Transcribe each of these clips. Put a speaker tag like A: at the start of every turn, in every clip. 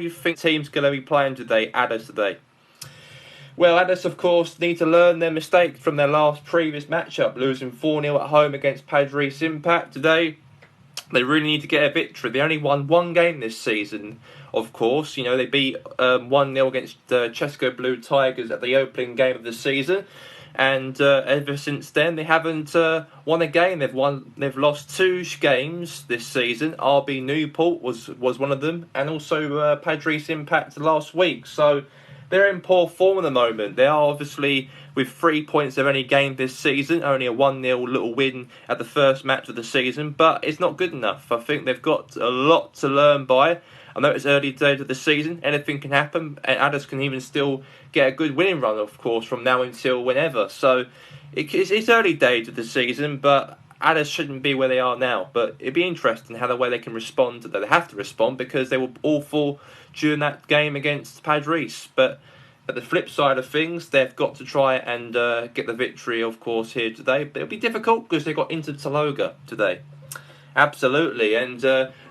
A: you think the team's going to be playing today, Addis today? Well, Addis, of course, need to learn their mistakes from their previous matchup, losing 4-0 at home against Padres Impact. Today, they really need to get a victory. They only won one game this season, of course. You know, they beat 1-0 against Chesco Blue Tigers at the opening game of the season. And ever since then, they haven't won a game. They've lost 2 games this season. RB Newport was one of them, and also Padres Impact last week. So they're in poor form at the moment. They are obviously with 3 points of any game this season, only a 1-0 little win at the first match of the season, but it's not good enough. I think they've got a lot to learn by. I know it's early days of the season, anything can happen, and Addis can even still get a good winning run, of course, from now until whenever. So it's early days of the season, but Addis shouldn't be where they are now. But it'd be interesting how the way they can respond to that. They have to respond because they were awful during that game against Padres. But at the flip side of things, they've got to try and get the victory, of course, here today. But it'll be difficult because they've got Inter Taloga today. Absolutely. And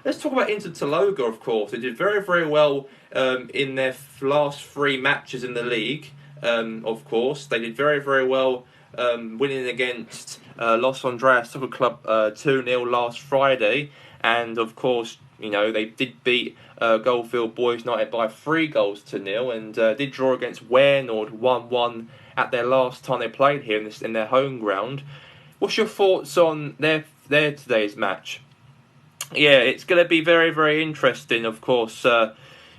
A: let's talk about Inter Taloga, of course. They did very, very well in their last 3 matches in the league, of course. They did very, very well winning against Los Andreas Soccer Club 2-0 last Friday. And, of course, you know, they did beat Goldfield Boys United by 3-0 and did draw against Warenord 1-1 at their last time they played here in their home ground. What's your thoughts on their today's match? Yeah, it's going to be very, very interesting, of course,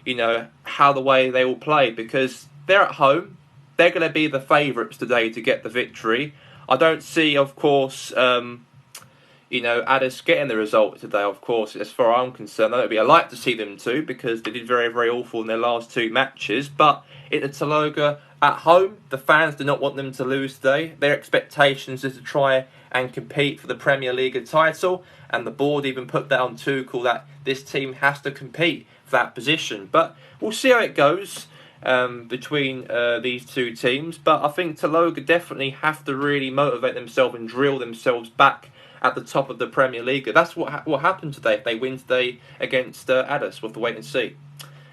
A: you know, how the way they will play, because they're at home. They're going to be the favourites today to get the victory. I don't see, of course, you know, Addis getting the result today, of course, as far as I'm concerned. I'd like to see them too, because they did very, very awful in their last 2 matches. But in Taloga at home, the fans do not want them to lose today. Their expectations is to try and compete for the PremierLiga title, and the board even put that on Tuchel that this team has to compete for that position. But we'll see how it goes between these 2 teams. But I think Taloga definitely have to really motivate themselves and drill themselves back at the top of the Premier League. That's what happened today. If they win today against Addis, we'll have to wait and see.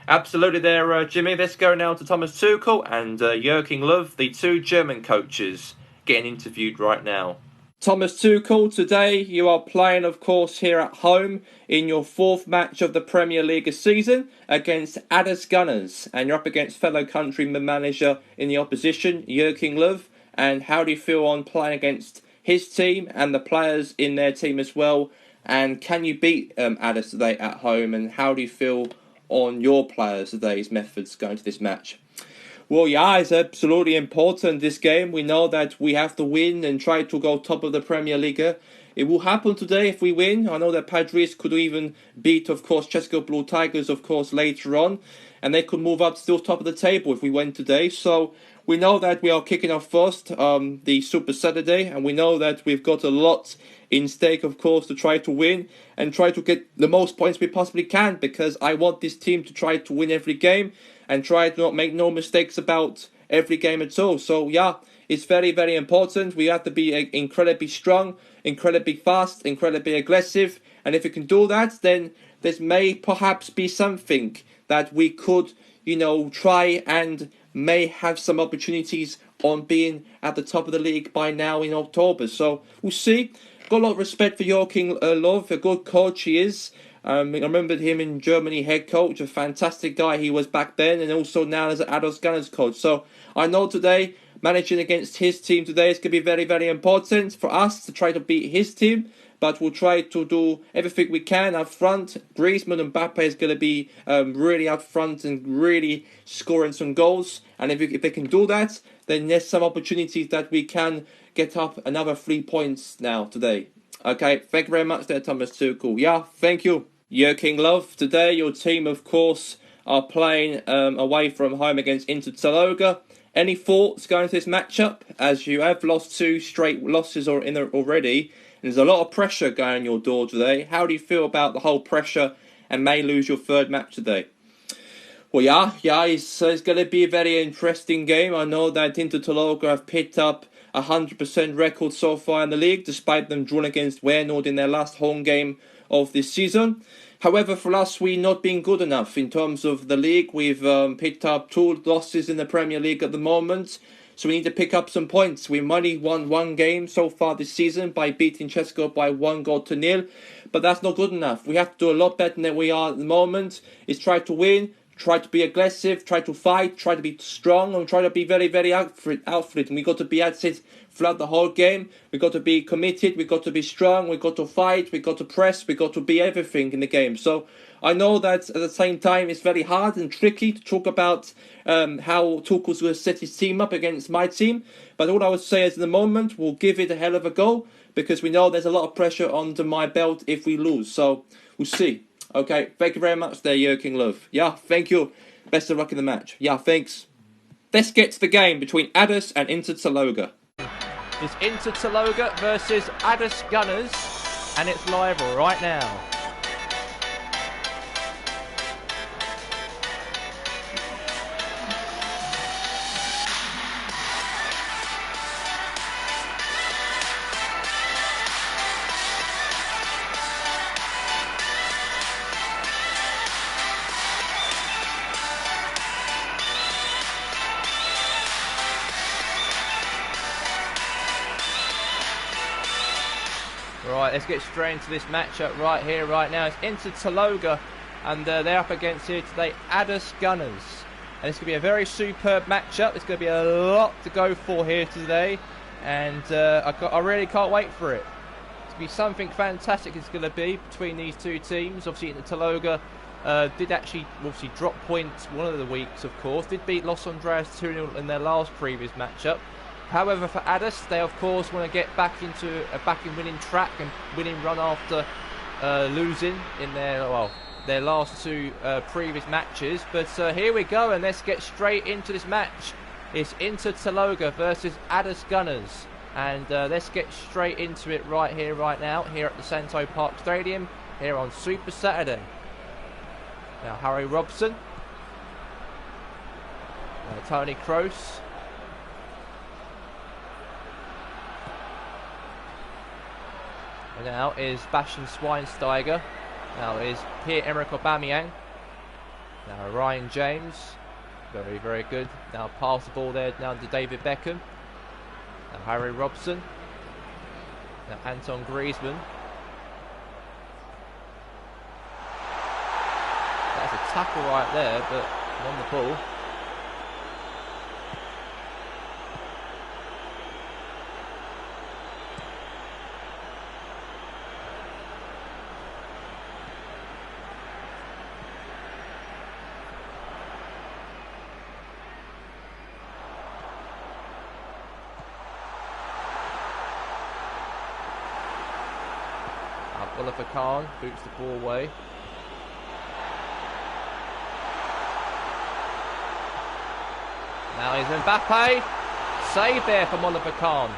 A: Absolutely there, Jimmy. Let's go now to Thomas Tuchel and Joachim Löw, the 2 German coaches, getting interviewed right now. Thomas Tuchel, today you are playing, of course, here at home in your 4th match of the Premier League season against Addis Gunners, and you're up against fellow countryman manager in the opposition, Joachim Löw. And how do you feel on playing against his team and the players in their team as well? And can you beat Addis today at home? And how do you feel on your players today's methods going to this match? Well, yeah, it's absolutely important, this game. We know that we have to win and try to go top of the Premier League. It will happen today if we win. I know that Padres could even beat, of course, Chesco Blue Tigers, of course, later on. And they could move up still top of the table if we win today. So we know that we are kicking off first the Super Saturday. And we know that we've got a lot in stake, of course, to try to win and try to get the most points we possibly can, because I want this team to try to win every game and try to not make no mistakes about every game at all. So, yeah, it's very, very important. We have to be incredibly strong, incredibly fast, incredibly aggressive. And if we can do that, then there may perhaps be something that we could, you know, try and may have some opportunities on being at the top of the league by now in October. So, we'll see. Got a lot of respect for Joachim Löw, a good coach he is. I remembered him in Germany, head coach, a fantastic guy he was back then, and also now as an Addis Gunners coach. So I know today, managing against his team today is going to be very, very important for us to try to beat his team. But we'll try to do everything we can up front. Griezmann and Mbappe is going to be really up front and really scoring some goals. And if they can do that, then there's some opportunities that we can get up another 3 points now today. Okay, thank you very much there, Thomas Tuchel. Yeah, thank you. Joachim Löw, today your team, of course, are playing away from home against Inter Taloga. Any thoughts going to this matchup, as you have lost 2 straight losses in there already? And there's a lot of pressure going on your door today. How do you feel about the whole pressure and may lose your 3rd match today? Well, yeah, it's going to be a very interesting game. I know that Inter Taloga have picked up 100% record so far in the league, despite them drawing against Warenord in their last home game of this season. However, for us, we're not being good enough in terms of the league. We've picked up 2 losses in the Premier League at the moment, so we need to pick up some points. We've only won 1 game so far this season by beating Chesco by 1-0, but that's not good enough. We have to do a lot better than we are at the moment. Is try to win, try to be aggressive, try to fight, try to be strong, and try to be very, very out for it. And we got to be at it throughout the whole game. We got to be committed. We got to be strong. We got to fight. We got to press. We got to be everything in the game. So I know that at the same time it's very hard and tricky to talk about how Tuchel's going to set his team up against my team. But all I would say is, at the moment, we'll give it a hell of a go, because we know there's a lot of pressure under my belt if we lose. So we'll see. Okay, thank you very much there, Jürgen Love. Yeah, thank you. Best of luck in the match. Yeah, thanks. Let's get to the game between Addis and Inter Taloga.
B: It's Inter Taloga versus Addis Gunners, and it's live right now. Right, let's get straight into this matchup right here, right now. It's Inter Taloga, and they're up against here today Addis Gunners. And it's going to be a very superb matchup. It's going to be a lot to go for here today, and I really can't wait for it. It's going to be something fantastic. It's going to be between these 2 teams. Obviously, Inter Taloga did actually drop points one of the weeks, of course. Did beat Los Andreas 2-0 in their last previous matchup. However, for Addis, they of course want to get back into a winning track and winning run after losing in their last 2 previous matches. But here we go, and let's get straight into this match. It's Inter Taloga versus Addis Gunners, and let's get straight into it right here, right now, here at the Santo Park Stadium, here on Super Saturday. Now Harry Robson, Tony Kroos. Now is Bastian Schweinsteiger. Now is Pierre-Emerick Aubameyang. Now Ryan James. Very, very good. Now pass the ball there now to David Beckham. Now Harry Robson. Now Anton Griezmann. That's a tackle right there, but on the ball. Oliver Kahn boots the ball away. Now is Mbappe. Save there from Oliver Kahn.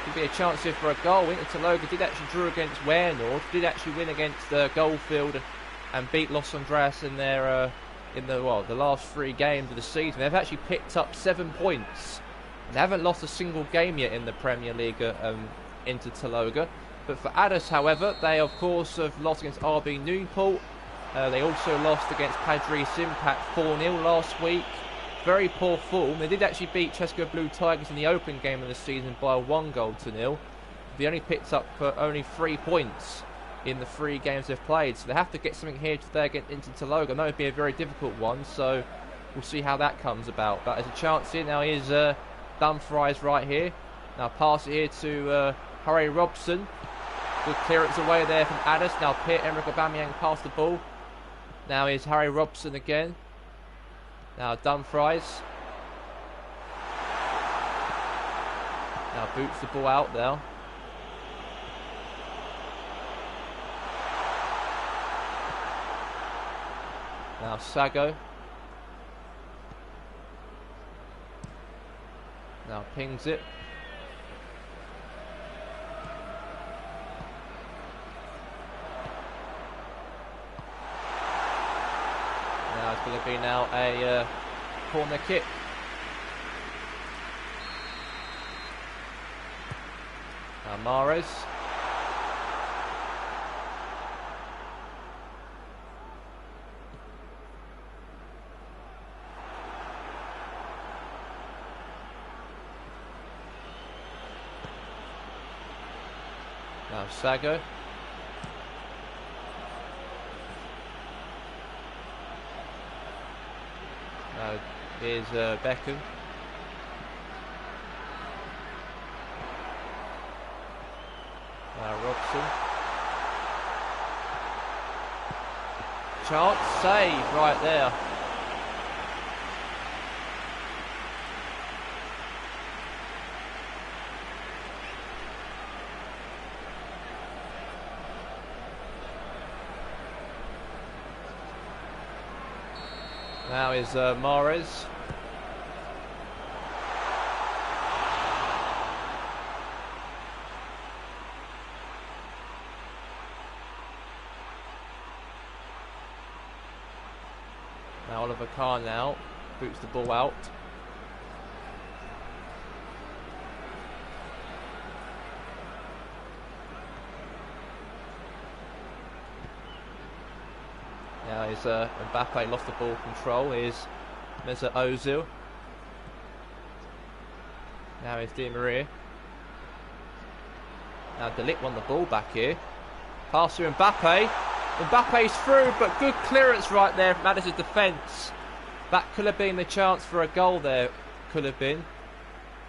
B: Could be a chance here for a goal. Inter Taloga did actually draw against Wernord, did actually win against Goldfield and beat Los Andreas in their the last 3 games of the season. They've actually picked up 7 points. They haven't lost a single game yet in the PremierLiga Inter Taloga. But for Addis, however, they of course have lost against RB Newport. They also lost against Padres Impact 4-0 last week. Very poor form. They did actually beat Chesco Blue Tigers in the open game of the season by 1-0. They only picked up only 3 points in the 3 games they've played. So they have to get something here today against Inter Taloga. I know it'd be a very difficult one, so we'll see how that comes about. But there's a chance here. Now here's Dumfries right here. Now pass it here to Harry Robson. Good clearance away there from Addis. Now Pierre-Emerick Aubameyang passed the ball. Now here's Harry Robson again. Now Dumfries. Now boots the ball out there. Now Sago. Now pings it. Now it's going to be now a corner kick. Now Mahrez. Now Sago. Now here's Beckham. Now Robson. Chance save right there. Now is Mahrez. Now Oliver Kahn now boots the ball out. Now is Mbappe lost the ball control. Here's Mesut Ozil. Now is Di Maria. Now De Ligt won the ball back here. Pass to Mbappe. Mbappe's through, but good clearance right there from Addis's defence. That could have been the chance for a goal there. Could have been.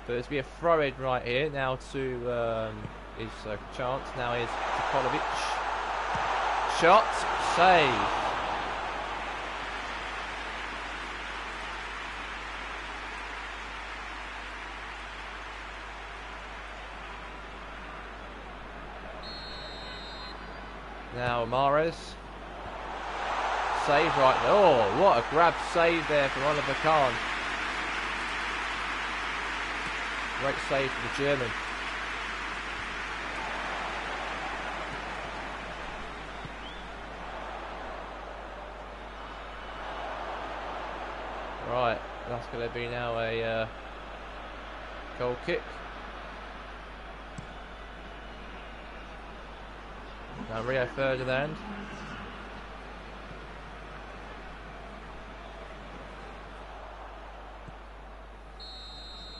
B: But it's be a throw in right here. Now to his chance. Now is Topolovic. Shot. Save. Now Mahrez. Save right there. Oh, what a grab save there from Oliver Kahn. Great save for the German. Right, that's going to be now a goal kick. Now Rio Ferdinand.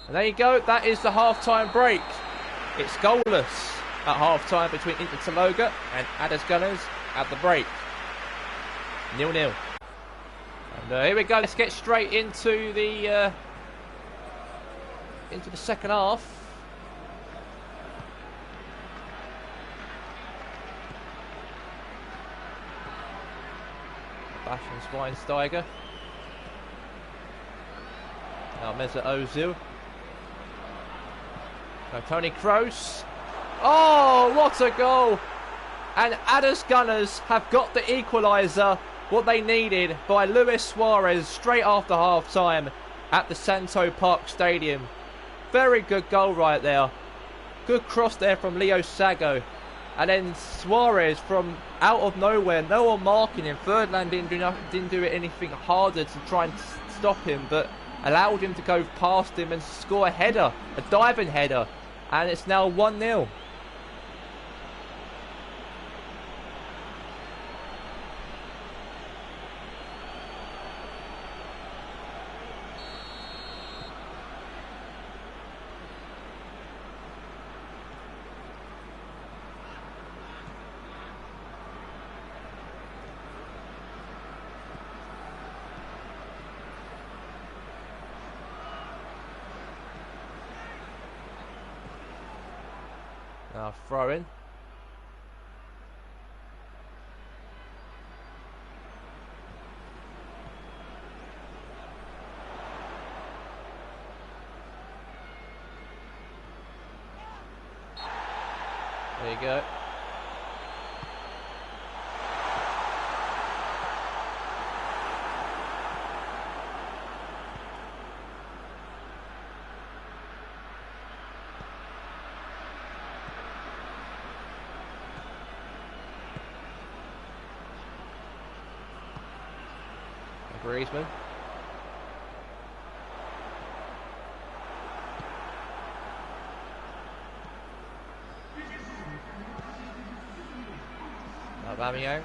B: And there you go, that is the half-time break. It's goalless at half-time between Inter Taloga and Addis Gunners at the break. 0-0. And here we go, let's get straight into the second half. Bastian Schweinsteiger. Now Mesut Ozil. Now Toni Kroos. Oh, what a goal! And Addis Gunners have got the equaliser, what they needed, by Luis Suarez straight after half-time at the Santo Park Stadium. Very good goal right there. Good cross there from Leo Sago. And then Suarez from out of nowhere, no one marking him. Ferdinand didn't do anything harder to try and stop him, but allowed him to go past him and score a header, a diving header. And it's now 1-0. Now throw in. There you go. Griezmann. Aubameyang.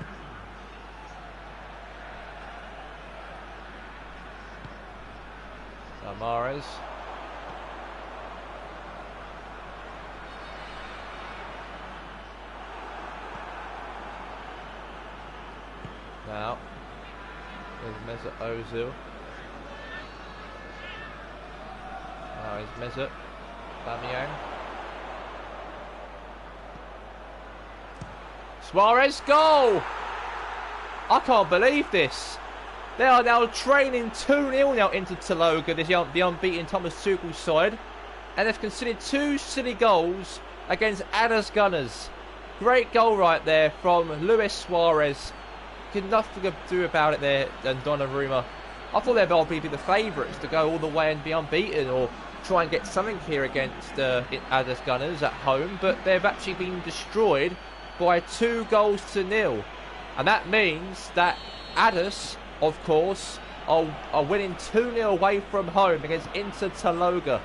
B: Mahrez. Mesut Ozil. Now is Mesut. Aubameyang. Suarez, goal! I can't believe this. They are now training 2-0 now into Taloga, the unbeaten Thomas Tuchel side. And they've conceded 2 silly goals against Adas Gunners. Great goal right there from Luis Suarez. Could nothing to do about it there, and Donnarumma. I thought they'd probably be the favourites to go all the way and be unbeaten, or try and get something here against Adas Gunners at home, but they've actually been destroyed by 2-0. And that means that Adas, of course, are winning 2-0 away from home against Inter Taloga.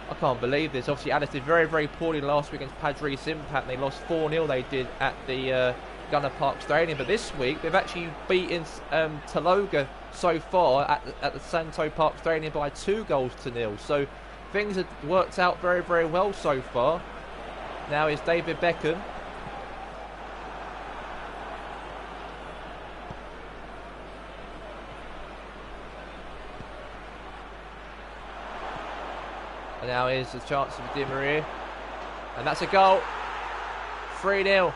B: I can't believe this. Obviously, Adas did very, very poorly last week against Padres Impact. They lost 4-0, they did, at the Gunner Park Stadium. But this week, they've actually beaten Taloga so far at the Santo Park Stadium by 2-0. So things have worked out very, very well so far. Now is David Beckham. And now is the chance of Di Maria. And that's a goal. 3-0.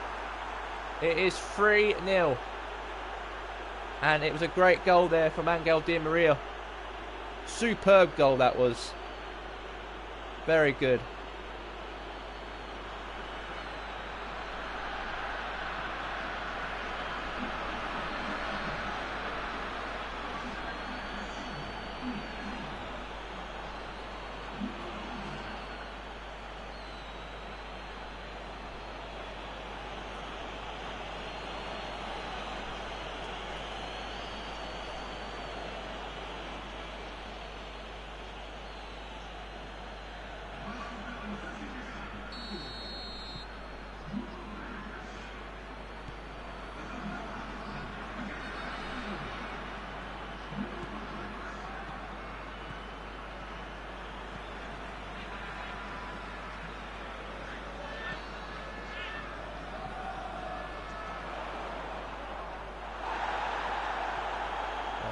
B: It is 3-0. And it was a great goal there from Angel Di Maria. Superb goal that was. Very good.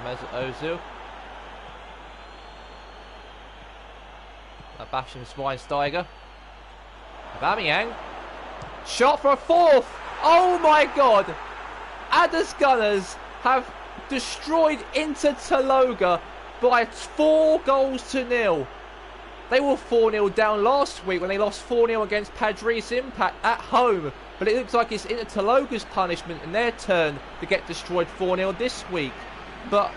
B: Mesut Ozil. Bastian Schweinsteiger. Aubameyang. Shot for a 4th. Oh my god. Adas Gunners have destroyed Inter Taloga by 4-0. They were 4-0 down last week when they lost 4-0 against Padres Impact at home. But it looks like it's Inter Taloga's punishment in their turn to get destroyed 4-0 this week. But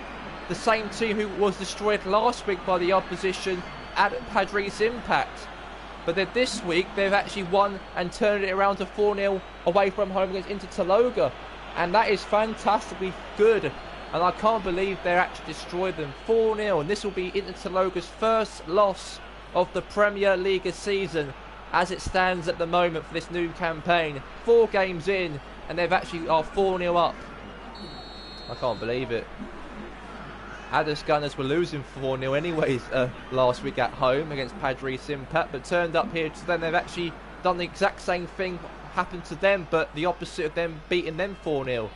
B: the same team who was destroyed last week by the opposition at Padres Impact. But then this week they've actually won and turned it around to 4-0 away from home against Inter Taloga. And that is fantastically good. And I can't believe they actually destroyed them 4-0. And this will be Inter Taloga's first loss of the PremierLiga season as it stands at the moment for this new campaign. 4 games in and they've actually are 4-0 up. I can't believe it. Adas Gunners were losing 4-0 anyways last week at home against Padres Impact, but turned up here to them. They've actually done the exact same thing happened to them, but the opposite of them beating them 4-0.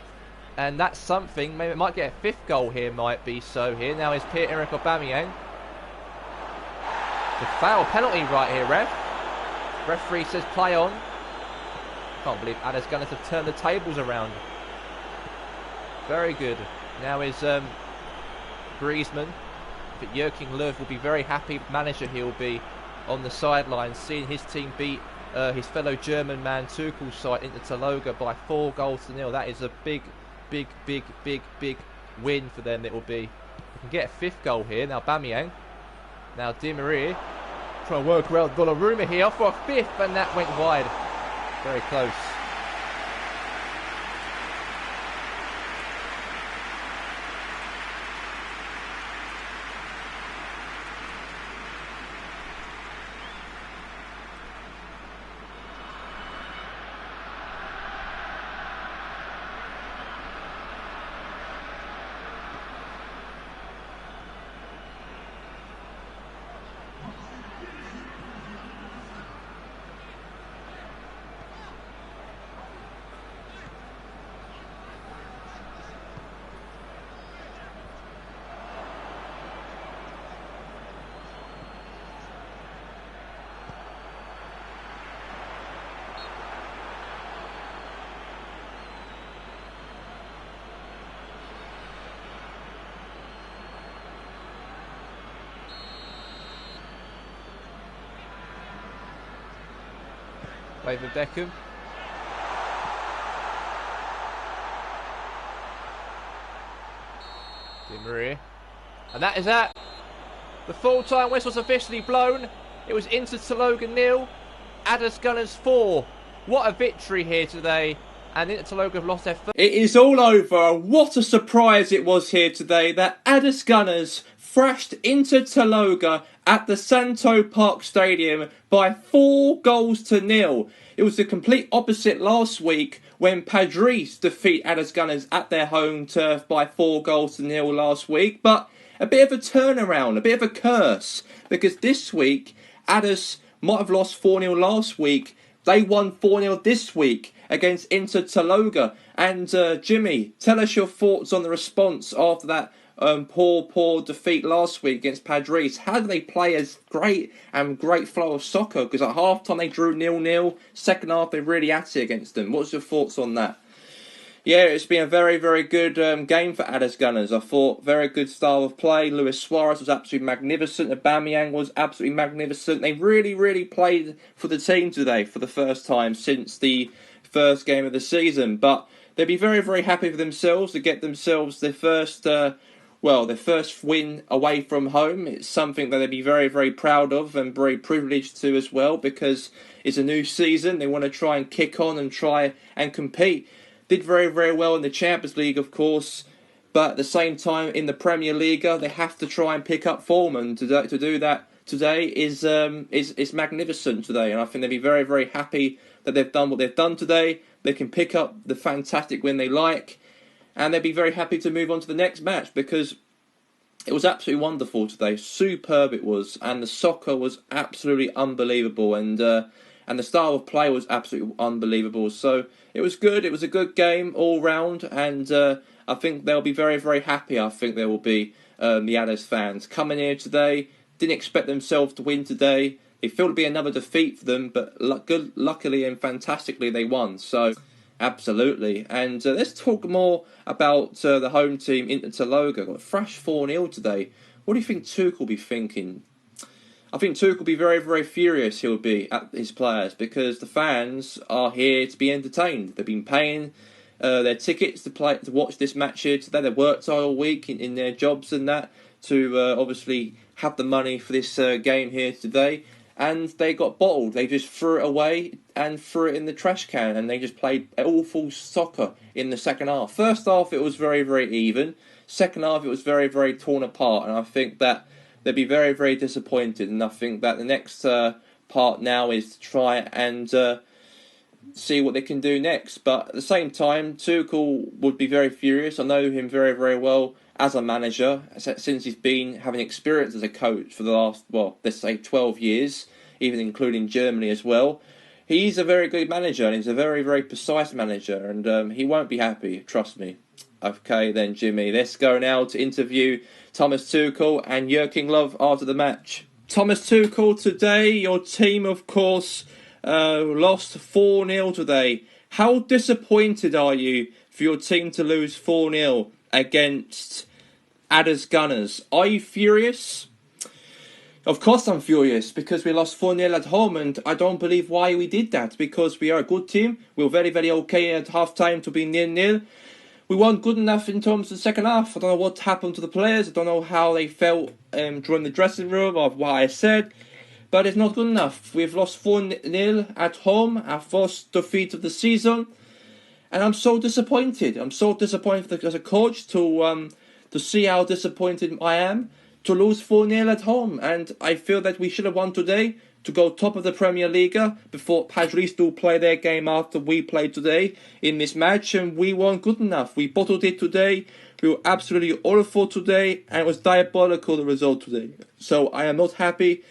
B: And that's something. Maybe it might get a 5th goal here, might be so here. Now is Pierre-Emerick Aubameyang. The foul penalty right here, ref. Referee says play on. Can't believe Adas Gunners have turned the tables around. Very good. Now is Griezmann. I think Joachim Löw will be very happy. Manager he'll be on the sidelines, seeing his team beat his fellow German man Tuchel's side into Taloga by 4-0. That is a big win for them. It will be. They can get a 5th goal here. Now Aubameyang. Now Di Maria trying to work around Donnarumma here for a 5th, and that went wide. Very close. David Beckham. Di Maria. And that is that. The full-time whistle's officially blown. It was Inter Taloga 0, Addis Gunners 4. What a victory here today. And Inter Taloga have lost their first.
A: It is all over. What a surprise it was here today that Addis Gunners thrashed Inter Taloga at the Santo Park Stadium by 4-0. It was the complete opposite last week when Padres defeat Addis Gunners at their home turf by 4-0 last week. But a bit of a turnaround, a bit of a curse, because this week Addis might have lost 4-0 last week. They won 4-0 this week against Inter Taloga. And Jimmy, tell us your thoughts on the response after that poor defeat last week against Padres. How do they play as great flow of soccer? Because at half time they drew 0-0. Second half they really at it against them. What's your thoughts on that? Yeah, it's been a very, very good game for Addis Gunners. I thought very good style of play. Luis Suarez was absolutely magnificent. Aubameyang was absolutely magnificent. They really, really played for the team today for the first time since the first game of the season. But they'd be very, very happy for themselves to get themselves their first win away from home. It's something that they'd be very, very proud of and very privileged to as well, because it's a new season. They want to try and kick on and try and compete. Did very, very well in the Champions League, of course, but at the same time in the PremierLiga they have to try and pick up form, and to do that today is magnificent today, and I think they'd be very, very happy that they've done what they've done today. They can pick up the fantastic win they like, and they'd be very happy to move on to the next match, because it was absolutely wonderful today. Superb it was, and the soccer was absolutely unbelievable, and the style of play was absolutely unbelievable. So it was good. It was a good game all round, and I think they'll be very, very happy. I think there will be the Addis fans coming here today. Didn't expect themselves to win today. It felt to be another defeat for them, but luckily and fantastically they won. So absolutely. And let's talk more about the home team, Inter Taloga. Got thrashed 4-0 today. What do you think Tuchel will be thinking? I think Tuchel will be very, very furious. He'll be at his players, because the fans are here to be entertained. They've been paying their tickets to watch this match here today. They've worked all week in their jobs and that to obviously have the money for this game here today. And they got bottled. They just threw it away and threw it in the trash can, and they just played awful soccer in the second half. First half it was very, very even. Second half it was very, very torn apart, and I think that they'd be very, very disappointed, and I think that the next part now is to try and see what they can do next. But at the same time, Tuchel would be very furious. I know him very, very well as a manager, since he's been having experience as a coach for the last, let's say 12 years, even including Germany as well. He's a very good manager, and he's a very, very precise manager, and he won't be happy, trust me. Okay then, Jimmy, let's go now to interview Thomas Tuchel and Joachim Löw after the match. Thomas Tuchel, today your team, of course, lost 4-0 today. How disappointed are you for your team to lose 4-0 against Addis Gunners? Are you furious? Of course I'm furious, because we lost 4-0 at home, and I don't believe why we did that, because we are a good team. We were very, very okay at half-time to be 0-0. We weren't good enough in terms of the second half. I don't know what happened to the players. I don't know how they felt during the dressing room, or what I said. But it's not good enough. We've lost 4-0 at home, our first defeat of the season. And I'm so disappointed. I'm so disappointed as a coach to see how disappointed I am to lose 4-0 at home. And I feel that we should have won today to go top of the PremierLiga before Padres do play their game after we played today in this match, and we weren't good enough. We bottled it today. We were absolutely awful today, and it was diabolical, the result today. So I am not happy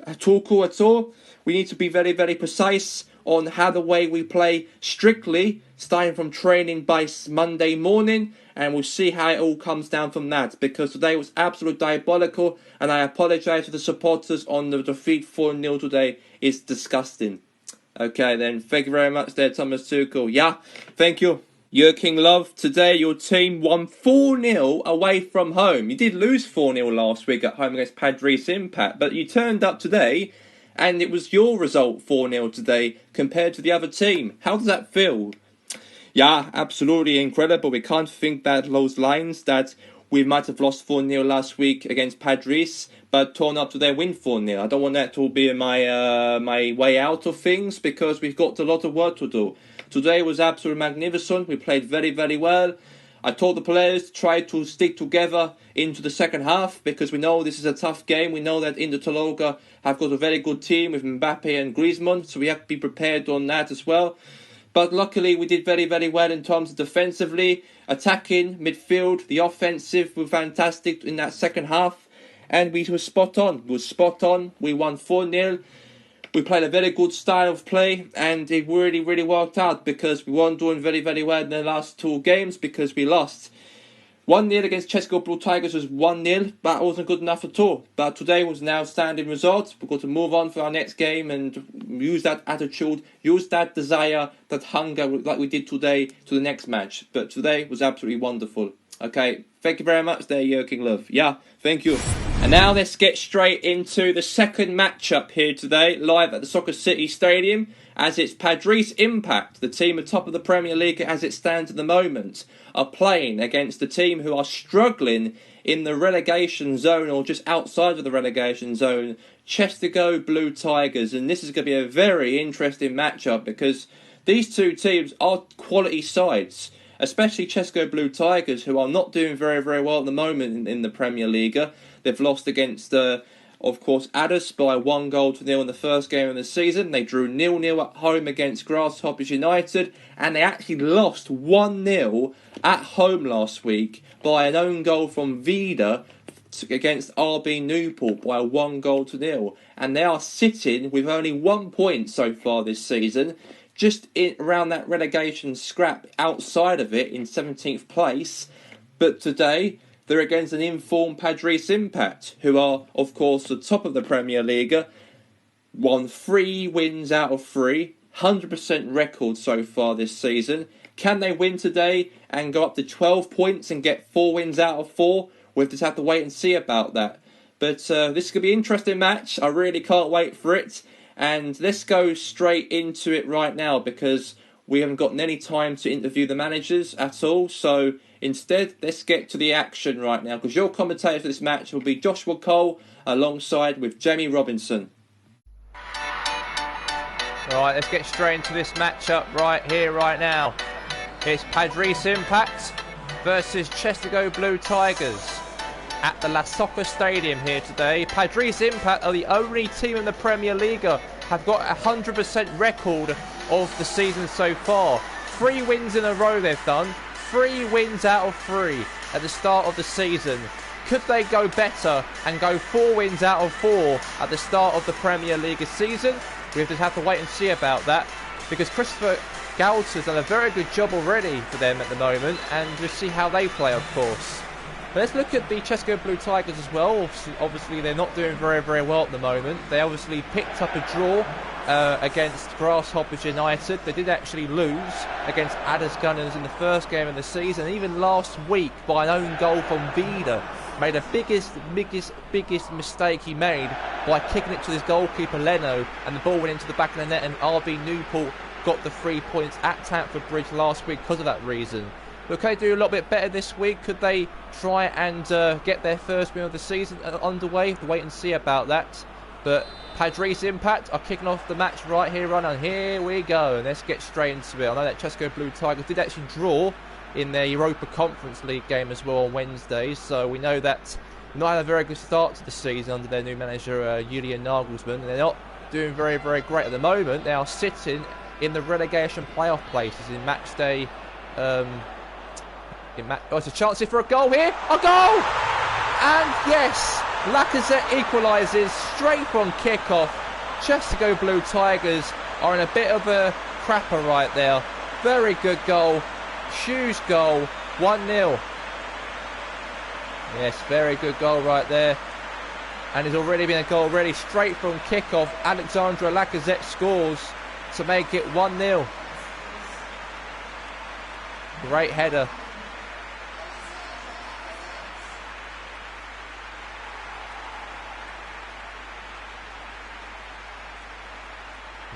A: at Tuchel at all. We need to be very, very precise on how the way we play strictly, starting from training by Monday morning, and we'll see how it all comes down from that, because today was absolutely diabolical, and I apologise to the supporters on the defeat 4-0 today. It's disgusting. Okay then, thank you very much there, Thomas Tuchel. Yeah, thank you. Joachim Löw, today your team won 4-0 away from home. You did lose 4-0 last week at home against Padres Impact, but you turned up today and it was your result 4-0 today compared to the other team. How does that feel? Yeah, absolutely incredible. We can't think that those lines that we might have lost 4-0 last week against Padres, but torn up today win 4-0. I don't want that to be my my way out of things, because we've got a lot of work to do. Today was absolutely magnificent. We played very, very well. I told the players to try to stick together into the second half, because we know this is a tough game. We know that Inter Tologa have got a very good team with Mbappe and Griezmann, so we have to be prepared on that as well. But luckily we did very, very well in terms of defensively, attacking, midfield, the offensive were fantastic in that second half, and we were spot on. We won 4-0. We played a very good style of play, and it really, really worked out, because we weren't doing very, very well in the last two games because we lost. 1-0 against Česko Blue Tigers was 1-0, but that wasn't good enough at all. But today was an outstanding result. We've got to move on for our next game and use that attitude, use that desire, that hunger like we did today to the next match. But today was absolutely wonderful. Okay, thank you very much there, Jürgen Love. Yeah, thank you. And now let's get straight into the second matchup here today, live at the Soccer City Stadium, as it's Padres Impact, the team atop of the PremierLiga as it stands at the moment, are playing against the team who are struggling in the relegation zone, or just outside of the relegation zone, Česko Blue Tigers. And this is going to be a very interesting matchup, because these two teams are quality sides, especially Česko Blue Tigers, who are not doing very, very well at the moment in the PremierLiga. They've lost against, of course, Addis by 1-0 in the first game of the season. They drew 0-0 at home against Grasshoppers United, and they actually lost 1-0 at home last week by an own goal from Vida against RB Newport by 1-0. And they are sitting with only 1 point so far this season, just around that relegation scrap outside of it in 17th place. But today they're against an informed Padres Impact, who are, of course, the top of the PremierLiga, won 3 wins out of 3, 100% record so far this season. Can they win today and go up to 12 points and get 4 wins out of 4? We'll just have to wait and see about that. But this could be an interesting match. I really can't wait for it. And let's go straight into it right now, because we haven't gotten any time to interview the managers at all. So instead, let's get to the action right now, because your commentator for this match will be Joshua Cole alongside with Jamie Robinson.
B: Right, let's get straight into this matchup right here, right now. It's Padres Impact versus Česko Blue Tigers at the La Soccer Stadium here today. Padres Impact are the only team in the PremierLiga have got a 100% record of the season so far. 3 wins in a row they've done. 3 wins out of 3 at the start of the season. Could they go better and go 4 wins out of 4 at the start of the PremierLiga season? We just have to wait and see about that, because Christopher Gauds has done a very good job already for them at the moment, and we'll see how they play, of course. But let's look at the Česko Blue Tigers as well. Obviously, they're not doing very, very well at the moment. They obviously picked up a draw against Grasshoppers United. They did actually lose against Addis Gunners in the first game of the season. Even last week, by an own goal from Vida, made a biggest mistake he made by kicking it to his goalkeeper Leno, and the ball went into the back of the net, and RB Newport got the 3 points at Stamford Bridge last week because of that reason. Could they do a little bit better this week? Could they try and get their first win of the season underway? We'll wait and see about that. But Padres Impact are kicking off the match right here, right now. Here we go, and let's get straight into it. I know that Česko Blue Tigers did actually draw in their Europa Conference League game as well on Wednesday, so we know that they've not had a very good start to the season under their new manager Julian Nagelsmann, and they're not doing very, very great at the moment. They are sitting in the relegation playoff places in Matchday. It's a chance here for a goal here. A goal! And yes, Lacazette equalises straight from kick-off. Česko Blue Tigers are in a bit of a crapper right there. Very good goal. Shoes goal. 1-0. Yes, very good goal right there. And there's already been a goal ready straight from kick-off. Alexandre Lacazette scores to make it 1-0. Great header.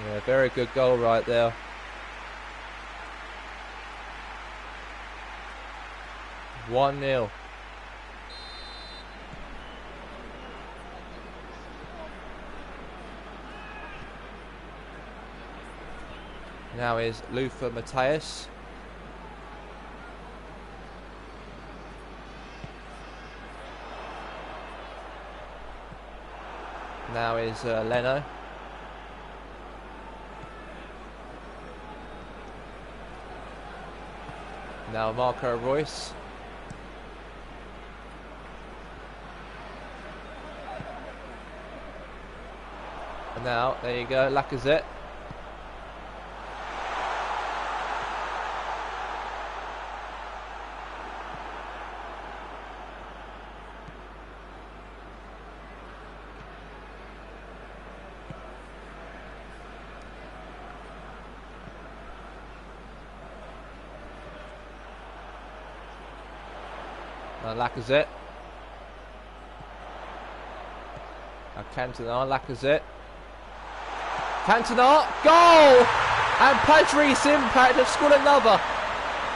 B: Yeah, very good goal right there. One 0. Now is Lothar Matthäus. Now is Leno. Now Marco Reus. And now, there you go, Lacazette. Lacazette. Now Cantona, Lacazette. Cantona, goal! And Patrice Impact have scored another.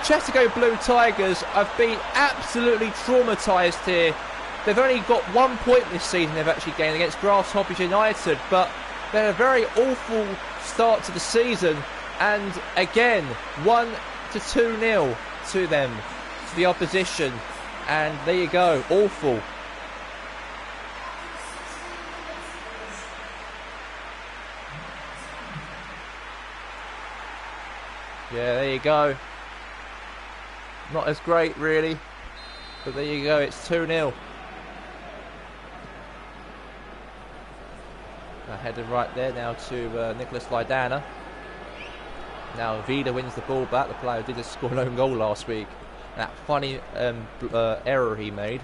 B: Chester Blue Tigers have been absolutely traumatised here. They've only got 1 point this season they've actually gained against Grasshoppers United, but they had a very awful start to the season, and again 1 to 2-0 to them, to the opposition. And there you go, awful. Yeah, there you go. Not as great really, but there you go, it's 2-0. Headed right there now to Nicholas Laidana. Now Vida wins the ball back, the player who did just score an own goal last week. That funny error he made.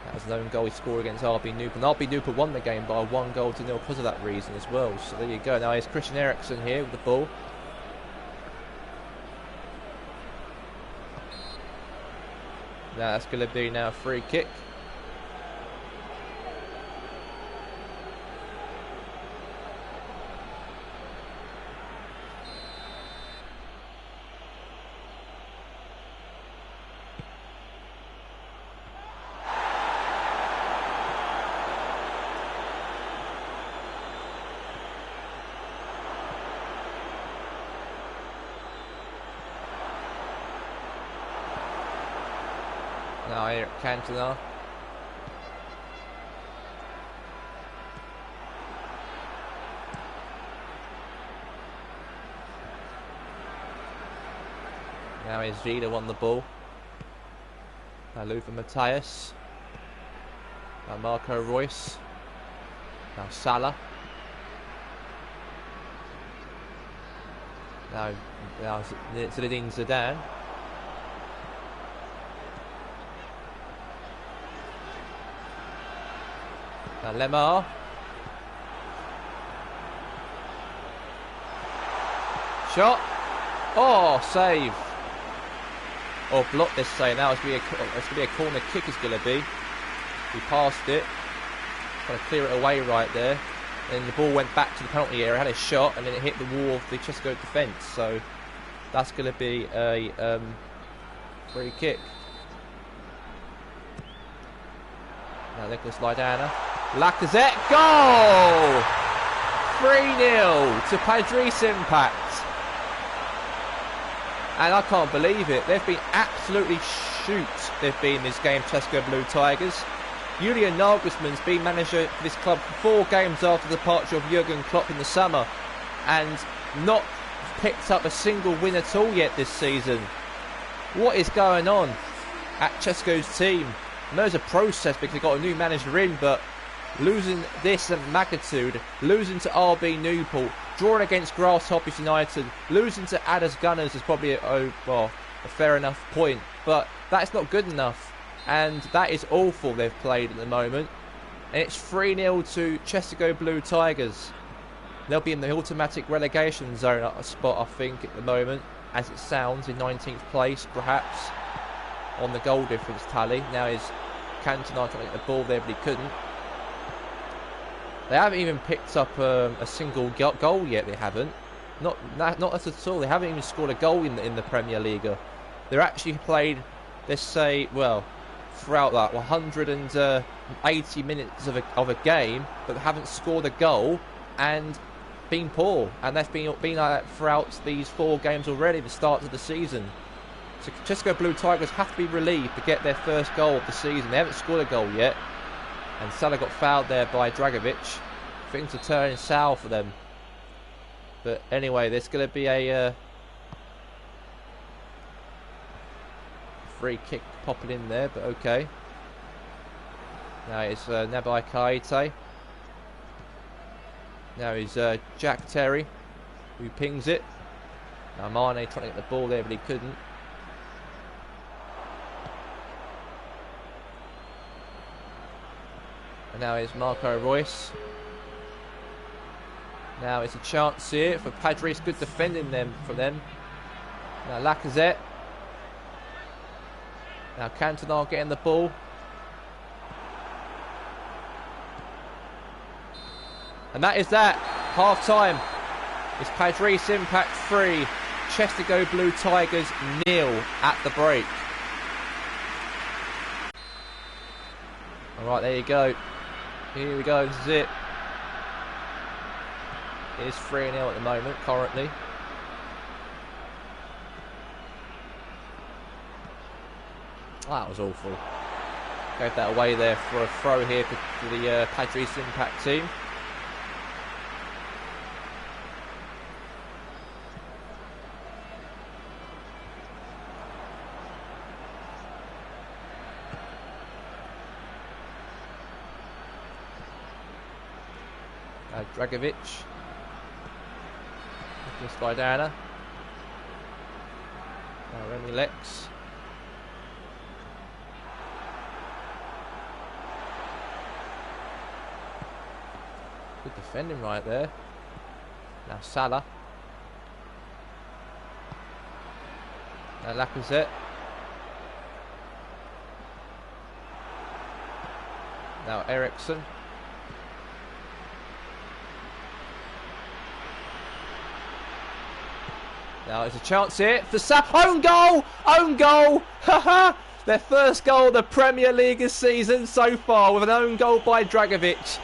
B: That was an own goal he scored against RB Newport. And RB Newport won the game by 1-0 because of that reason as well. So there you go. Now here's Christian Eriksen here with the ball. Now that's going to be now a free kick. Now here at Cantona. Now here's Vida won the ball. Now Lothar Matthäus. Now Marco Reus. Now Salah. Now Zinedine Zidane. Now Lemar. Shot. Oh, save. Or block this save. Now it's going to be a corner kick, it's going to be. He passed it. Trying to clear it away right there. And the ball went back to the penalty area, had a shot, and then it hit the wall of the Chester defence. So that's going to be a free kick. Now Nicholas Laidana. Lacazette, goal! 3-0 to Patrice Impact. And I can't believe it. They've been absolutely shoot. They've been in this game, Chester Blue Tigers. Julian Nagelsmann's been manager for this club for 4 games after the departure of Jurgen Klopp in the summer, and not picked up a single win at all yet this season. What is going on at Chester's team? I know there's a process because they've got a new manager in, but losing this at magnitude, losing to RB Newport, drawing against Grasshoppers United, losing to Adders Gunners is probably a fair enough point, but that's not good enough, and that is awful they've played at the moment. And it's 3-0 to Chester Blue Tigers. They'll be in the automatic relegation zone spot, I think, at the moment, as it sounds, in 19th place perhaps on the goal difference tally. Now is Cantona trying to get the ball there, but he couldn't. They haven't even picked up a single goal yet. They haven't. Not at all. They haven't even scored a goal in the PremierLiga. They're actually played, let's say, well, throughout like 180 minutes of a game, but they haven't scored a goal and been poor. And that's been like that throughout these 4 games already, the start of the season. So Česko Blue Tigers have to be relieved to get their first goal of the season. They haven't scored a goal yet. And Salah got fouled there by Dragovic. Things are turning sour for them. But anyway, there's going to be a free kick popping in there, but okay. Now it's Nabai Kaite. Now it's Jack Terry, who pings it. Now Mane trying to get the ball there, but he couldn't. And now it's Marco Reus. Now it's a chance here for Padres. Good defending from them. Now Lacazette. Now Cantona getting the ball. And that is that. Half time. It's Padres Impact 3. Chester Blue Tigers 0 at the break. Alright, there you go. Here we go. This is it. It is 3-0 at the moment, currently. That was awful. Gave that away there for a throw here for the Padres Impact team. Dragovic. Nicholas Vaidana. Now Remy Lex. Good defending right there. Now Salah. Now Lacazette. Now Ericsson. Now there's a chance here for own goal! Own goal! Haha! Their first goal of the Premier League season so far with an own goal by Dragovic.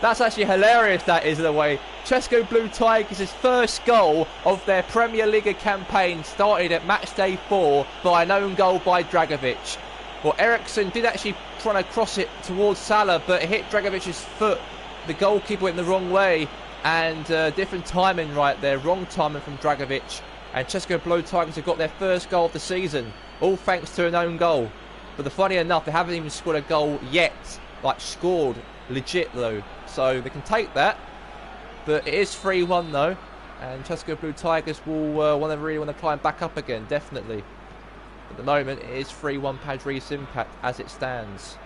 B: That's actually hilarious, that is, in a way. Česko Blue Tigers' first goal of their Premier League campaign started at Matchday 4 by an own goal by Dragovic. Well, Ericsson did actually try to cross it towards Salah, but it hit Dragovic's foot. The goalkeeper went the wrong way, and different timing right there. Wrong timing from Dragovic. And Česko Blue Tigers have got their first goal of the season, all thanks to an own goal. But funny enough, they haven't even scored a goal yet, like scored legit though. So they can take that. But it is 3-1 though, and Česko Blue Tigers will really want to climb back up again, definitely. At the moment, it is 3-1 Padres Impact as it stands.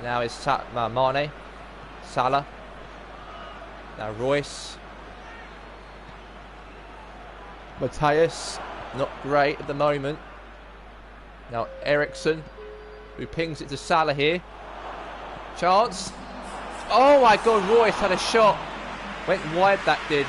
B: Now it's Mane, Salah, now Reus. Matthias, not great at the moment. Now Ericsson, who pings it to Salah here. Chance. Oh my God, Reus had a shot. Went wide, that did.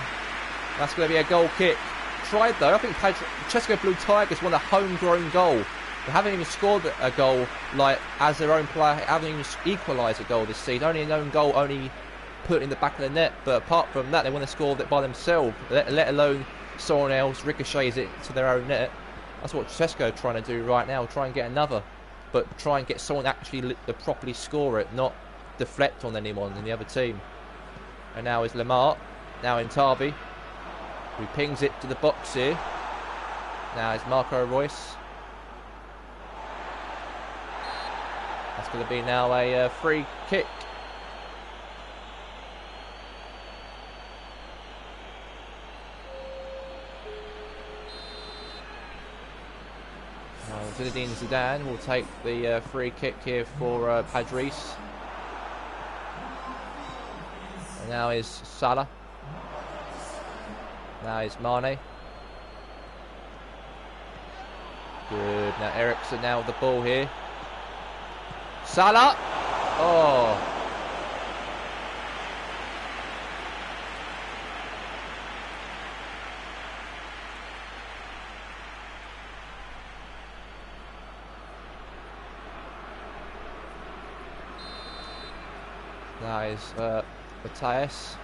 B: That's going to be a goal kick. Tried though. I think Česko Blue Tigers won a homegrown goal. They haven't even scored a goal like as their own player. They haven't even equalised a goal this season. Only an own goal, only put in the back of the net. But apart from that, they want to score it by themselves, let alone someone else ricochets it to their own net. That's what Česko are trying to do right now. Try and get another, but try and get someone actually to properly score it, not deflect on anyone in the other team. And now is Lamar. Now in Tavi, who pings it to the box here. Now is Marco Reus. That's going to be now a free kick. Zinedine Zidane will take the free kick here for Padres. And now is Salah. Now is Mane. Good. Now Ericsson now with the ball here. Salah. Oh. Now is Matthias.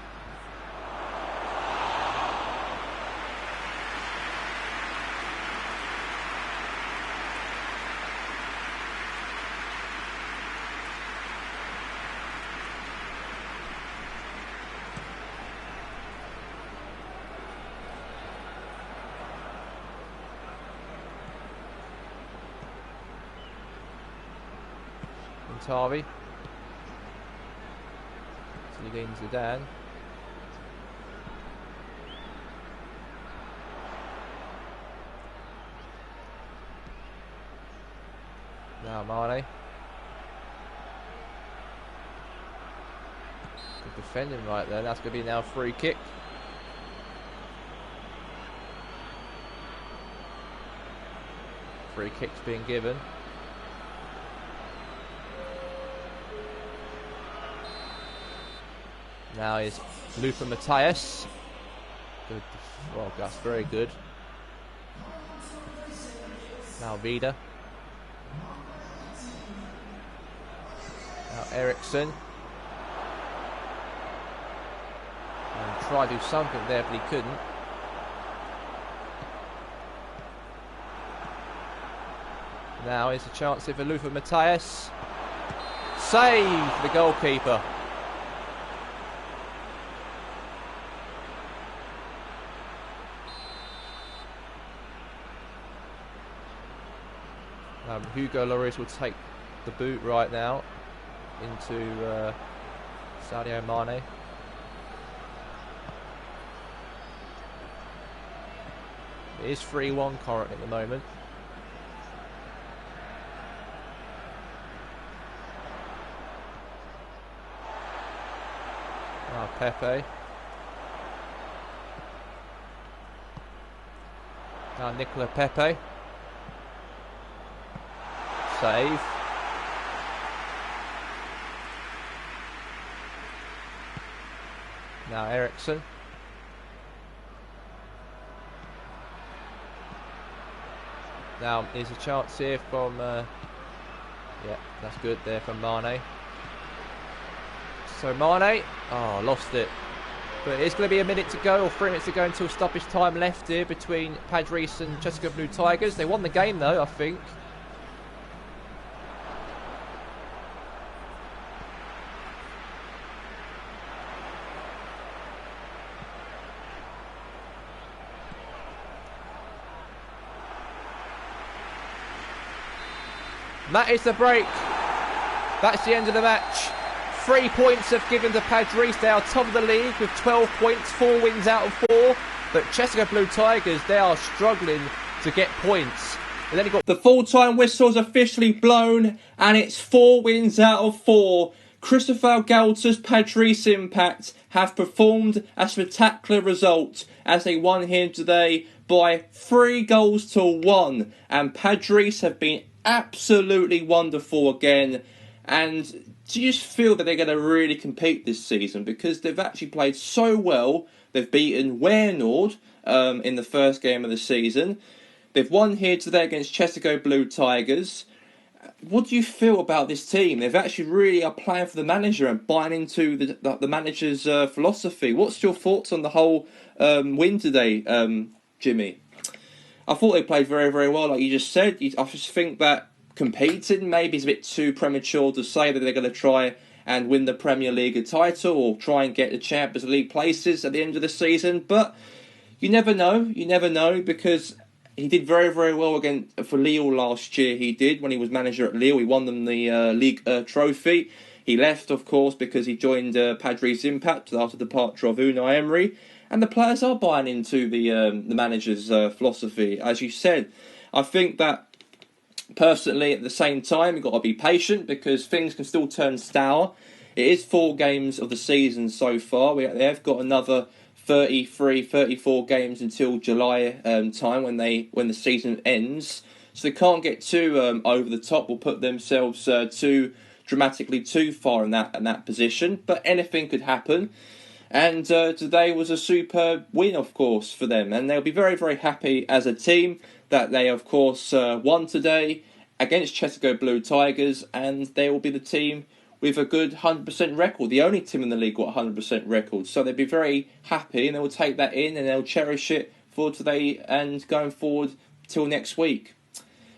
B: Harvey. Zinedine Zidane. Now Mane. Good defending right there. That's going to be now a free kick. Free kick's being given. Now is Luka Matthias. Good. Oh, that's very good. Now Vida. Now Eriksson. And try to do something there, but he couldn't. Now is a chance here for Luka Matthias. Save the goalkeeper. Hugo Lloris will take the boot right now into Sadio Mane. It is 3-1 currently at the moment. Pepe. Now Nicola Pepe. Save. Now Eriksson. Now there's a chance here from yeah, that's good there from Mane. So Mane, oh, lost it. But it's going to be a minute to go, or 3 minutes to go until stoppage time left here between Padres and Chesapeake Blue Tigers. They won the game though, I think. That is the break. That's the end of the match. 3 points have given to Padres. They are top of the league with 12 points, 4 wins out of 4. But Chesapeake Blue Tigers, they are struggling to get points. And then the full-time whistle's officially blown, and it's 4 wins out of 4. Christopher Galta's Padres Impact have performed a spectacular result as they won here today by 3-1. And Padres have been absolutely wonderful again. And do you just feel that they're going to really compete this season? Because they've actually played so well. They've beaten Wernord in the first game of the season. They've won here today against Chesapeake Blue Tigers. What do you feel about this team? They've actually really are playing for the manager and buying into the manager's philosophy. What's your thoughts on the whole win today, Jimmy? I thought they played very, very well, like you just said. I just think that competing maybe is a bit too premature to say that they're going to try and win the PremierLiga title or try and get the Champions League places at the end of the season. But you never know. You never know, because he did very, very well again for Lille last year. He did when he was manager at Lille. He won them the league trophy. He left, of course, because he joined Padres Impact after the departure of Unai Emery. And the players are buying into the manager's philosophy. As you said, I think that personally, at the same time, you've got to be patient because things can still turn sour. It is 4 games of the season so far. They have got another 33, 34 games until July time when the season ends. So they can't get too over the top or put themselves too dramatically too far in that position. But anything could happen. And today was a superb win, of course, for them. And they'll be very, very happy as a team that they, of course, won today against Chesapeake Blue Tigers. And they will be the team
A: with a good 100% record. The only team in the league got a 100% record. So they'd be very happy and they'll take that in and they'll cherish it for today and going forward till next week.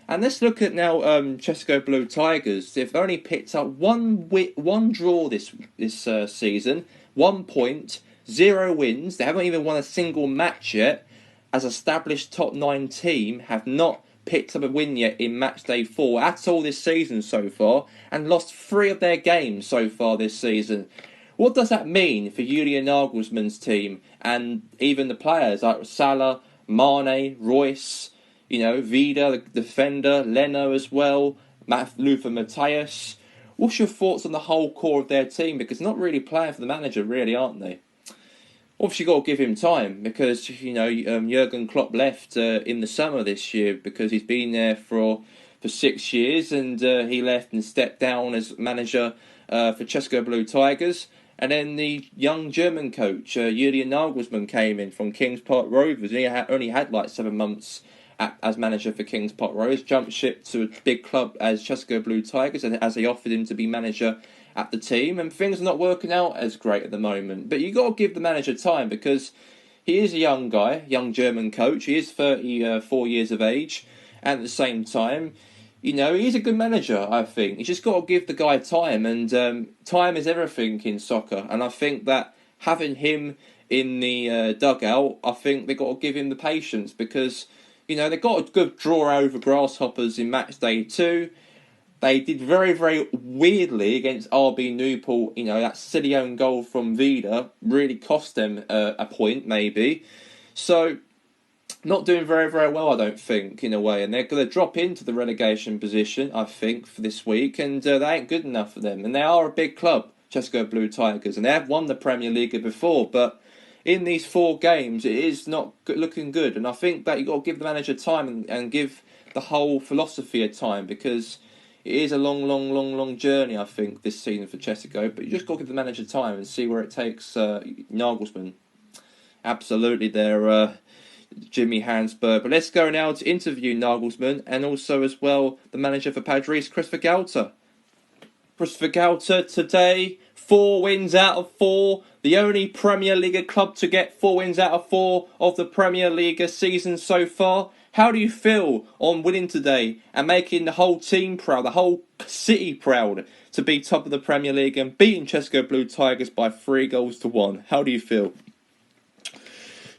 A: And let's look at now Chesco Blue Tigers. They've only picked up one draw this season, 1 point, 0 wins. They haven't even won a single match yet. As established top 9 team, have not picked up a win yet in Matchday 4 at all this season so far, and lost 3 of their games so far this season. What does that mean for Julian Nagelsmann's team and even the players like Salah, Mane, Royce, Vida, the defender, Leno as well, Luther Matthias? What's your thoughts on the whole core of their team? Because they're not really playing for the manager, really, aren't they? Obviously, you've got to give him time because, Jurgen Klopp left in the summer this year because he's been there for 6 years and he left and stepped down as manager for Chesco Blue Tigers. And then the young German coach, Julian Nagelsmann, came in from Kings Park Rovers. He only had like 7 months as manager for Kings Park Rovers, jumped ship to a big club as Chesco Blue Tigers as they offered him to be manager at the team, and things are not working out as great at the moment. But you got to give the manager time because he is a young guy, young German coach. He is 34 years of age, and at the same time, he's a good manager. I think you just got to give the guy time, and time is everything in soccer. And I think that having him in the dugout, I think they got to give him the patience because they got a good draw over Grasshoppers in Matchday 2. They did very, very weirdly against RB Newport. That silly own goal from Vida really cost them a point, maybe. So, not doing very, very well, I don't think, in a way. And they're going to drop into the relegation position, I think, for this week. And they ain't good enough for them. And they are a big club, Chesco Blue Tigers. And they have won the PremierLiga before. But in these 4 games, it is not looking good. And I think that you've got to give the manager time and give the whole philosophy a time because it is a long journey, I think, this season for Chesco. But you just got to give the manager time and see where it takes Nagelsmann. Absolutely, there, Jimmy Hansberg. But let's go now to interview Nagelsmann and also as well the manager for Padres, Christopher Galter. Christopher Galter today, 4 wins out of 4. The only Premier League club to get 4 wins out of 4 of the Premier League season so far. How do you feel on winning today and making the whole team proud, the whole city proud to be top of the Premier League and beating Chesco Blue Tigers by 3-1? How do you feel?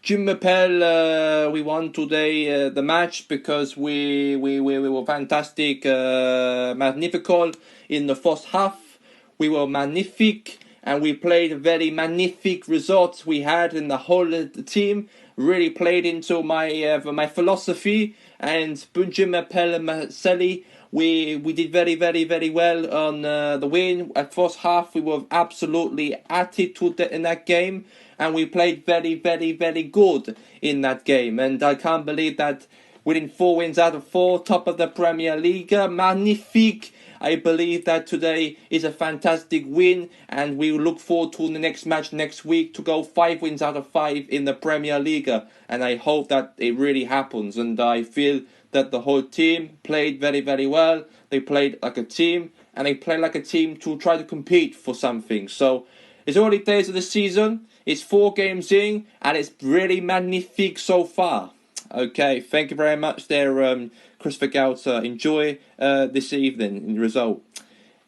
A: Jim Appel, we won today the match because we were fantastic, magnifical in the first half. We were magnifique and we played a very magnifique result we had in the whole team. Really played into my philosophy and Jim Appel and Marcelli. We did very, very, very well on the win. At first half, we were absolutely at it in that game. And we played very, very, very good in that game. And I can't believe that winning 4 wins out of 4, top of the PremierLiga, magnifique. I believe that today is a fantastic win. And we look forward to the next match next week to go 5 wins out of 5 in the PremierLiga. And I hope that it really happens. And I feel that the whole team played very, very well. They played like a team. And they played like a team to try to compete for something. So it's early days of the season. It's 4 games in, and it's really magnifique so far. Okay, thank you very much there, Christopher Galter. Enjoy this evening in the result.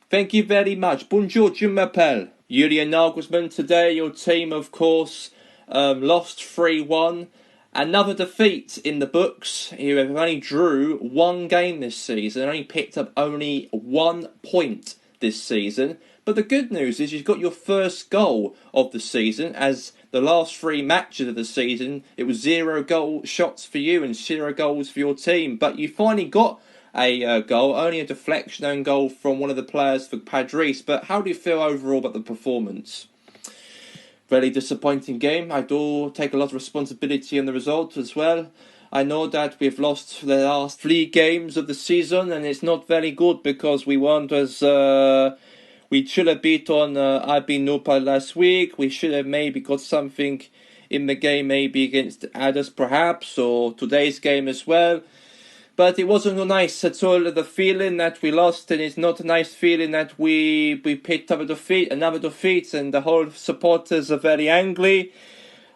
A: Thank you very much. Bonjour, je m'appelle. Julian Nagelsmann. Today, your team, of course, lost 3-1. Another defeat in the books. You have only drew 1 game this season, only picked up only 1 point this season. But the good news is you've got your first goal of the season, as the last 3 matches of the season, it was 0 goal shots for you and 0 goals for your team. But you finally got a goal, only a deflection own goal from one of the players for Padres. But how do you feel overall about the performance? Very disappointing game. I do take a lot of responsibility on the result as well. I know that we've lost the last 3 games of the season, and it's not very good because we weren't as... we should have beat on RB Newport last week. We should have maybe got something in the game, maybe against Addis perhaps, or today's game as well. But it wasn't nice at all, the feeling that we lost, and it's not a nice feeling that we picked up another defeat, and the whole supporters are very angry.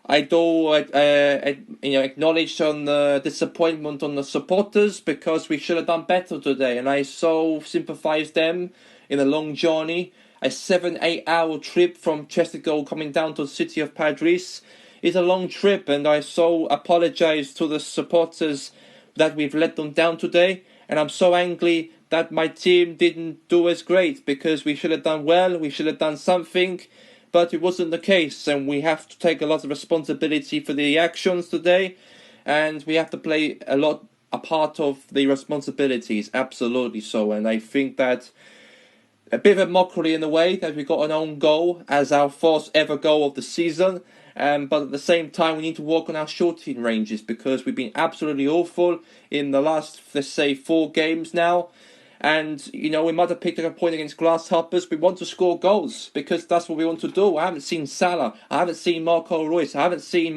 A: I do acknowledge on the disappointment on the supporters, because we should have done better today, and I so sympathise them in a long journey. A 7-8 hour trip from Chesterfield coming down to the city of Padres is a long trip, and I so apologise to the supporters that we've let them down today, and I'm so angry that my team didn't do as great, because we should have done well, we should have done something, but it wasn't the case, and we have to take a lot of responsibility for the actions today, and we have to play a part of the responsibilities, absolutely so. And I think that a bit of a mockery in a way that we got an own goal as our first ever goal of the season. But at the same time, we need to work on our shooting ranges, because we've been absolutely awful in the last, let's say, 4 games now. And, we might have picked up a point against Grasshoppers. We want to score goals, because that's what we want to do. I haven't seen Salah. I haven't seen Marco Reus. I haven't seen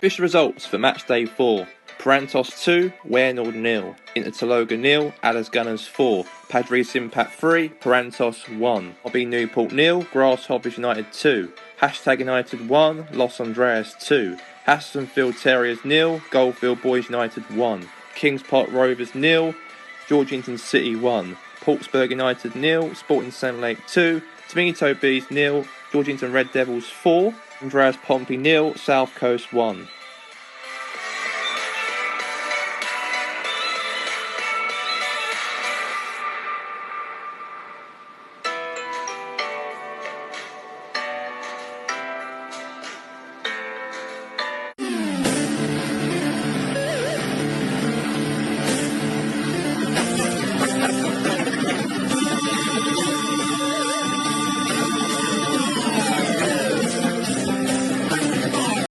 A: Official results for Matchday 4. Parantos 2, Warenord 0. Intertaloga 0, Alice Gunners 4. Padre Simpat 3, Parantos 1. Hobby Newport 0, Grasshoppers United 2. Hashtag United 1, Los Andreas 2. Hassonfield Terriers 0, Goldfield Boys United 1. Kings Park Rovers 0, Georgington City 1. Portsburg United 0, Sporting St Lake 2. Tomato Bees 0, Georgington Red Devils 4. Andreas Pompey 0, South Coast 1.